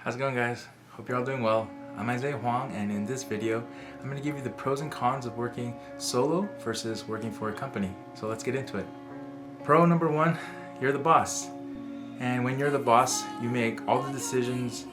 How's it going, guys? Hope you're all doing well. I'm Isaiah Hwang, and in this video I'm going to give you the pros and cons of working solo versus working for a company. So let's get into it. Pro number one, you're the boss. And when you're the boss, you make all the decisions.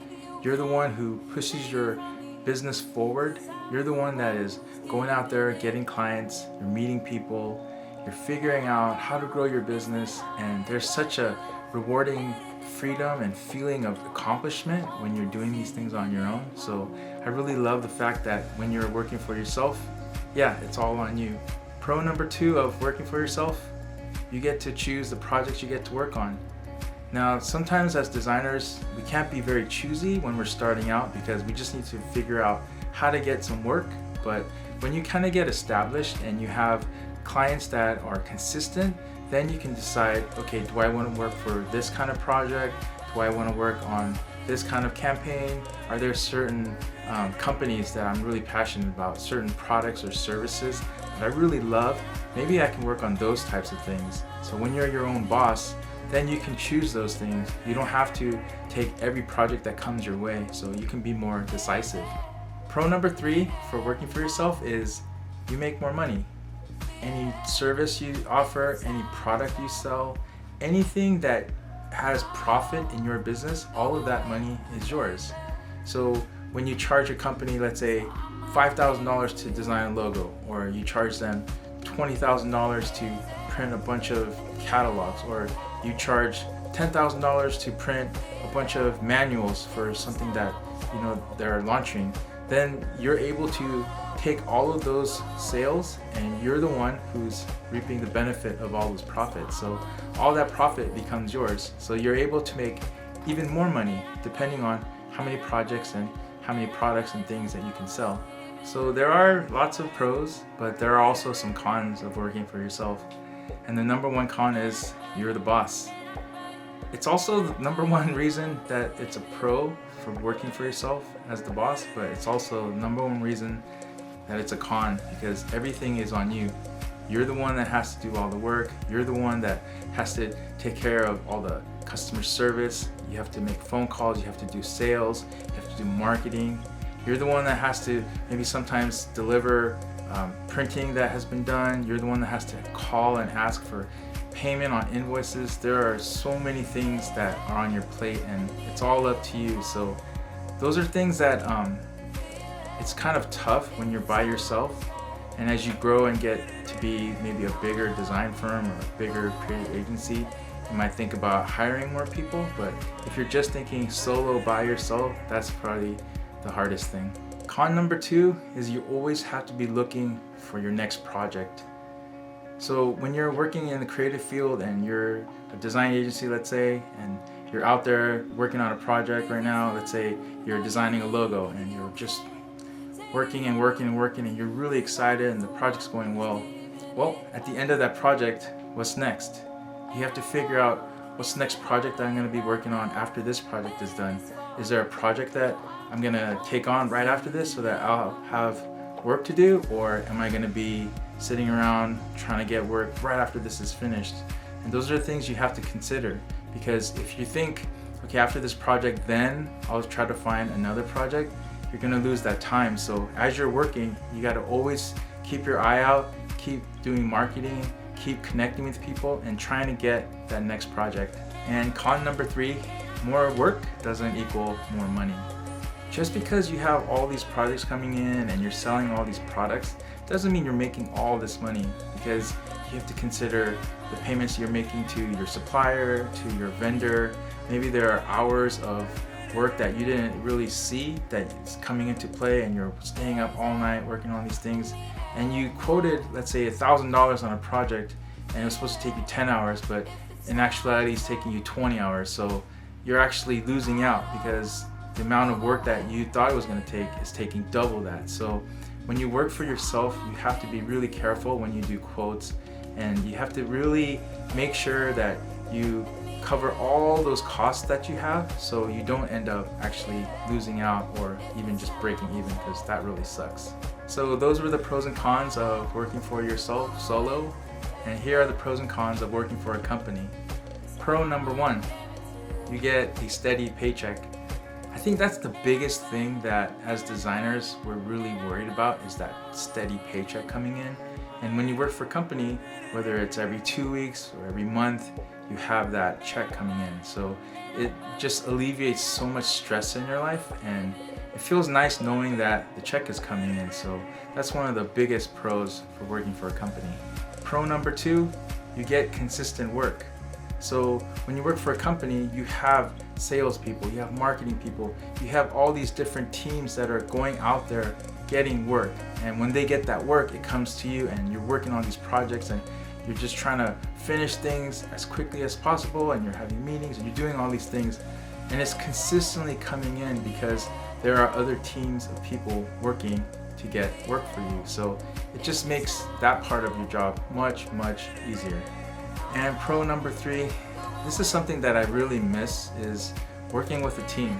You're the one who pushes your business forward. You're the one that is going out there, getting clients, you're meeting people, you're figuring out how to grow your business, and there's such a rewarding freedom and feeling of accomplishment when you're doing these things on your own. So I really love the fact that when you're working for yourself, yeah, it's all on you. Pro number two of working for yourself, you get to choose the projects you get to work on. Now, sometimes as designers, we can't be very choosy when we're starting out because we just need to figure out how to get some work. But when you kind of get established and you have clients that are consistent, then you can decide, okay, do I want to work for this kind of project? Do I want to work on this kind of campaign? Are there certain companies that I'm really passionate about, certain products or services that I really love? Maybe I can work on those types of things. So when you're your own boss, then you can choose those things. You don't have to take every project that comes your way, so you can be more decisive. Pro number three for working for yourself is you make more money. Any service you offer, any product you sell, anything that has profit in your business, all of that money is yours. So when you charge a company, let's say $5,000 to design a logo, or you charge them $20,000 to print a bunch of catalogs, or you charge $10,000 to print a bunch of manuals for something that they're launching, then you're able to take all of those sales and you're the one who's reaping the benefit of all those profits. So all that profit becomes yours. So you're able to make even more money depending on how many projects and how many products and things that you can sell. So there are lots of pros, but there are also some cons of working for yourself. And the number one con is you're the boss. It's also the number one reason that it's a pro for working for yourself as the boss, but it's also the number one reason that it's a con because everything is on you. You're the one that has to do all the work. You're the one that has to take care of all the customer service. You have to make phone calls, you have to do sales, you have to do marketing. You're the one that has to maybe sometimes deliver printing that has been done. You're the one that has to call and ask for payment on invoices. There are so many things that are on your plate and it's all up to you. So those are things that it's kind of tough when you're by yourself, and as you grow and get to be maybe a bigger design firm or a bigger creative agency, you might think about hiring more people. But if you're just thinking solo by yourself, that's probably the hardest thing. Con number two is you always have to be looking for your next project. So when you're working in the creative field and you're a design agency, let's say, and you're out there working on a project right now, let's say you're designing a logo and you're just working and you're really excited and the project's going well. Well, at the end of that project, what's next? You have to figure out what's the next project that I'm going to be working on after this project is done. Is there a project that I'm going to take on right after this so that I'll have work to do, or am I going to be sitting around trying to get work right after this is finished? And those are the things you have to consider, because if you think, okay, after this project then I'll try to find another project, you're going to lose that time. So as you're working, you got to always keep your eye out, keep doing marketing, keep connecting with people and trying to get that next project. And con number three, more work doesn't equal more money. Just because you have all these projects coming in and you're selling all these products doesn't mean you're making all this money, because you have to consider the payments you're making to your supplier, to your vendor. Maybe there are hours of work that you didn't really see that's coming into play, and you're staying up all night working on these things, and you quoted, let's say, $1,000 on a project and it was supposed to take you 10 hours, but in actuality it's taking you 20 hours. So you're actually losing out because the amount of work that you thought it was going to take is taking double that. So when you work for yourself, you have to be really careful when you do quotes, and you have to really make sure that you cover all those costs that you have so you don't end up actually losing out or even just breaking even, because that really sucks. So those were the pros and cons of working for yourself solo, and here are the pros and cons of working for a company. Pro number one, you get a steady paycheck. I think that's the biggest thing that as designers we're really worried about, is that steady paycheck coming in. And when you work for a company, whether it's every 2 weeks or every month, you have that check coming in. So it just alleviates so much stress in your life, and it feels nice knowing that the check is coming in. So that's one of the biggest pros for working for a company. Pro number 2, you get consistent work. So when you work for a company, you have salespeople, you have marketing people, you have all these different teams that are going out there getting work. And when they get that work, it comes to you, and you're working on these projects, and you're just trying to finish things as quickly as possible, and you're having meetings, and you're doing all these things, and it's consistently coming in because there are other teams of people working to get work for you. So it just makes that part of your job much, much easier. And pro number 3, this is something that I really miss, is working with a team.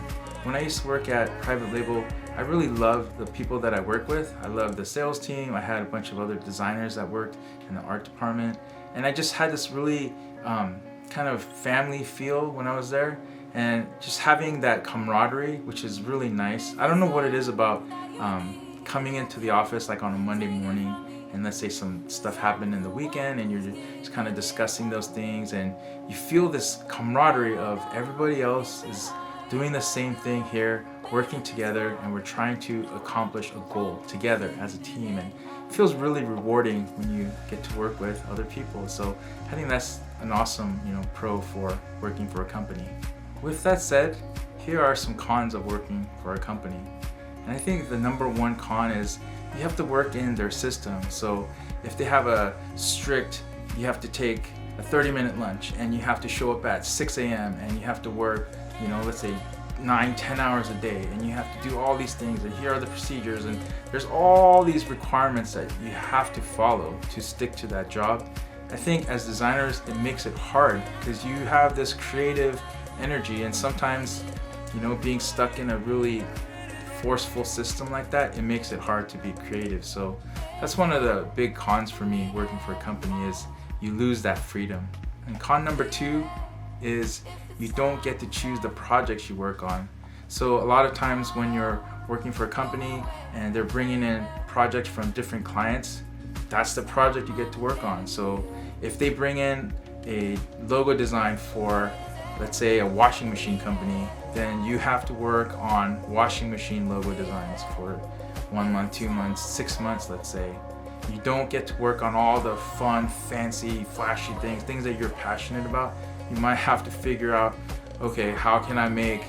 When I used to work at private label, I really loved the people that I work with. I loved the sales team. I had a bunch of other designers that worked in the art department, and I just had this really kind of family feel when I was there, and just having that camaraderie, which is really nice. I don't know what it is about coming into the office like on a Monday morning, and let's say some stuff happened in the weekend, and you're just kind of discussing those things, and you feel this camaraderie of everybody else is doing the same thing here, working together, and we're trying to accomplish a goal together as a team. And it feels really rewarding when you get to work with other people. So I think that's an awesome, pro for working for a company. With that said, here are some cons of working for a company. And I think the number 1 con is you have to work in their system. So if they have a strict, you have to take a 30-minute lunch, and you have to show up at 6 a.m. and you have to work, let's say 9-10 hours a day, and you have to do all these things, and here are the procedures, and there's all these requirements that you have to follow to stick to that job. I think as designers it makes it hard because you have this creative energy, and sometimes being stuck in a really forceful system like that, it makes it hard to be creative. So that's one of the big cons for me working for a company, is you lose that freedom. And con number 2 is you don't get to choose the projects you work on. So a lot of times when you're working for a company and they're bringing in projects from different clients, that's the project you get to work on. So if they bring in a logo design for, let's say, a washing machine company, then you have to work on washing machine logo designs for 1 month, 2 months, 6 months, let's say. You don't get to work on all the fun, fancy, flashy things that you're passionate about. You might have to figure out, okay, how can I make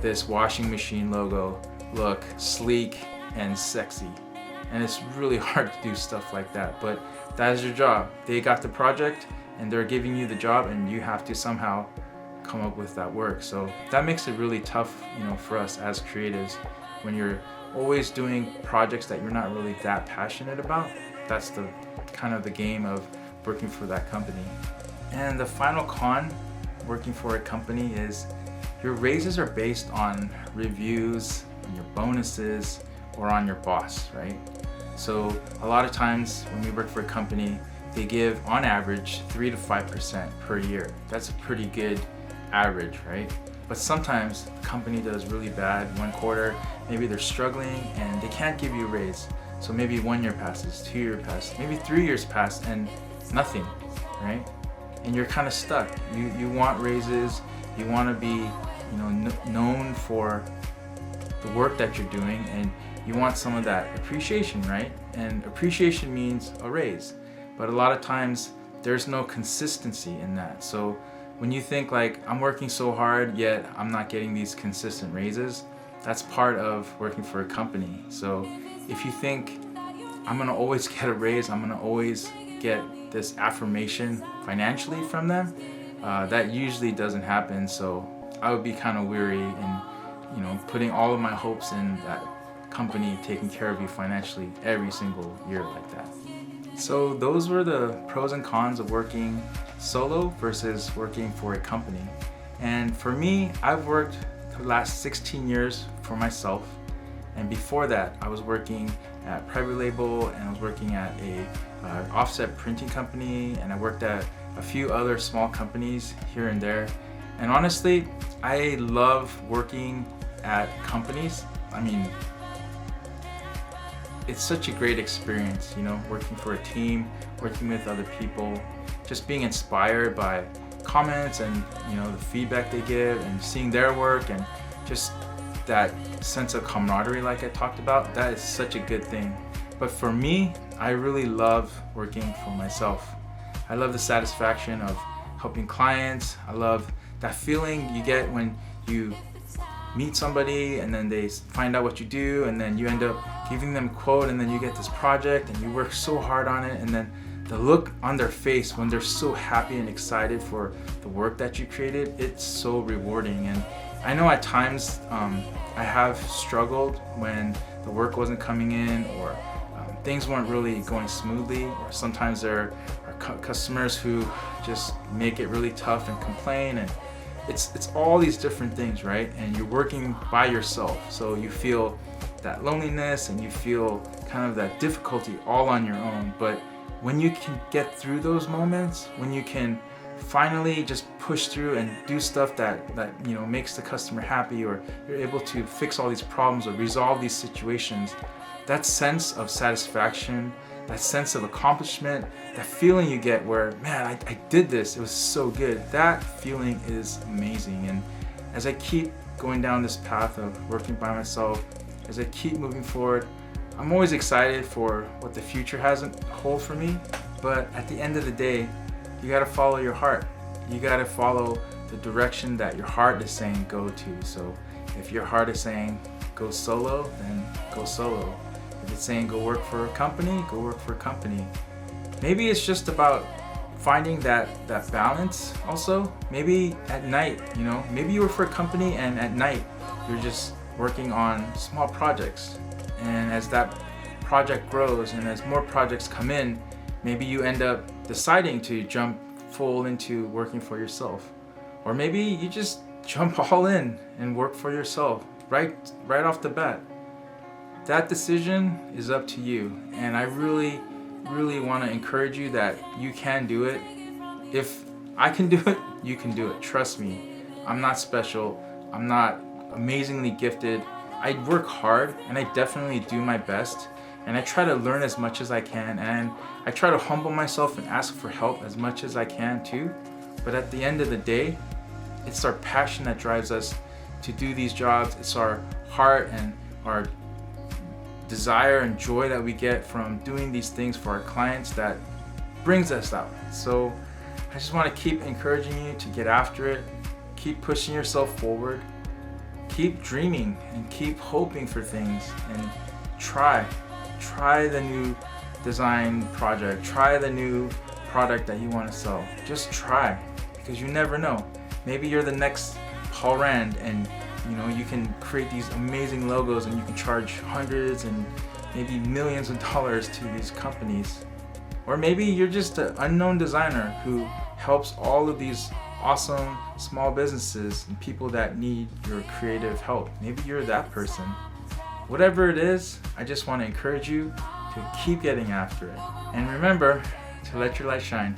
this washing machine logo look sleek and sexy? And it's really hard to do stuff like that, but that is your job. They got the project and they're giving you the job, and you have to somehow come up with that work. So that makes it really tough, for us as creatives, when you're always doing projects that you're not really that passionate about. That's the kind of the game of working for that company. And the final con working for a company is your raises are based on reviews, on your bonuses, or on your boss, right? So a lot of times when we work for a company, they give on average 3 to 5% per year. That's a pretty good average, right? But sometimes the company does really bad one quarter, maybe they're struggling and they can't give you a raise. So maybe 1 year passes, 2 years pass, maybe 3 years pass, and nothing, right? And you're kind of stuck. You want raises, you want to be known for the work that you're doing, and you want some of that appreciation, right? And appreciation means a raise. But a lot of times there's no consistency in that. So when you think like, I'm working so hard yet I'm not getting these consistent raises, that's part of working for a company. So if you think I'm gonna always get a raise, I'm gonna always get this affirmation financially from them, that usually doesn't happen. So I would be kind of weary in putting all of my hopes in that company taking care of you financially every single year like that. So those were the pros and cons of working solo versus working for a company. And for me, I've worked the last 16 years for myself. And before that, I was working at private label, and I was working at a offset printing company, and I worked at a few other small companies here and there. And honestly, I love working at companies, I mean, it's such a great experience, you know, working for a team, working with other people, just being inspired by comments and, you know, the feedback they give and seeing their work and just that sense of camaraderie like I talked about. That is such a good thing. But for me, I really love working for myself. I love the satisfaction of helping clients. I love that feeling you get when you meet somebody and then they find out what you do and then you end up giving them a quote and then you get this project and you work so hard on it, and then the look on their face when they're so happy and excited for the work that you created, it's so rewarding. And I know at times I have struggled when the work wasn't coming in, or things weren't really going smoothly, or sometimes there are customers who just make it really tough and complain, and it's all these different things, right? And you're working by yourself, so you feel that loneliness and you feel kind of that difficulty all on your own. But when you can get through those moments, when you can finally just push through and do stuff that you know makes the customer happy, or you're able to fix all these problems or resolve these situations, that sense of satisfaction, that sense of accomplishment, that feeling you get where, man, I did this, it was so good, that feeling is amazing. And as I keep going down this path of working by myself, as I keep moving forward, I'm always excited for what the future has in hold for me. But at the end of the day, you gotta follow your heart. You gotta follow the direction that your heart is saying go to. So if your heart is saying go solo, then go solo. If it's saying go work for a company, go work for a company. Maybe it's just about finding that balance also. Maybe at night, you know, maybe you work for a company and at night you're just working on small projects. And as that project grows and as more projects come in, maybe you end up deciding to jump full into working for yourself. Or maybe you just jump all in and work for yourself right off the bat. That decision is up to you. And I really want to encourage you that you can do it. If I can do it, you can do it. Trust me. I'm not special. I'm not amazingly gifted. I work hard and I definitely do my best, and I try to learn as much as I can, and I try to humble myself and ask for help as much as I can too. But at the end of the day, it's our passion that drives us to do these jobs. It's our heart and our desire and joy that we get from doing these things for our clients that brings us out. So I just want to keep encouraging you to get after it, keep pushing yourself forward, keep dreaming and keep hoping for things, and try the new design project, try the new product that you want to sell. Just try, because you never know. Maybe you're the next Paul Rand, and you know you can create these amazing logos and you can charge hundreds and maybe millions of dollars to these companies. Or maybe you're just an unknown designer who helps all of these awesome small businesses and people that need your creative help. Maybe you're that person. Whatever it is, I just want to encourage you to keep getting after it. And remember to let your light shine.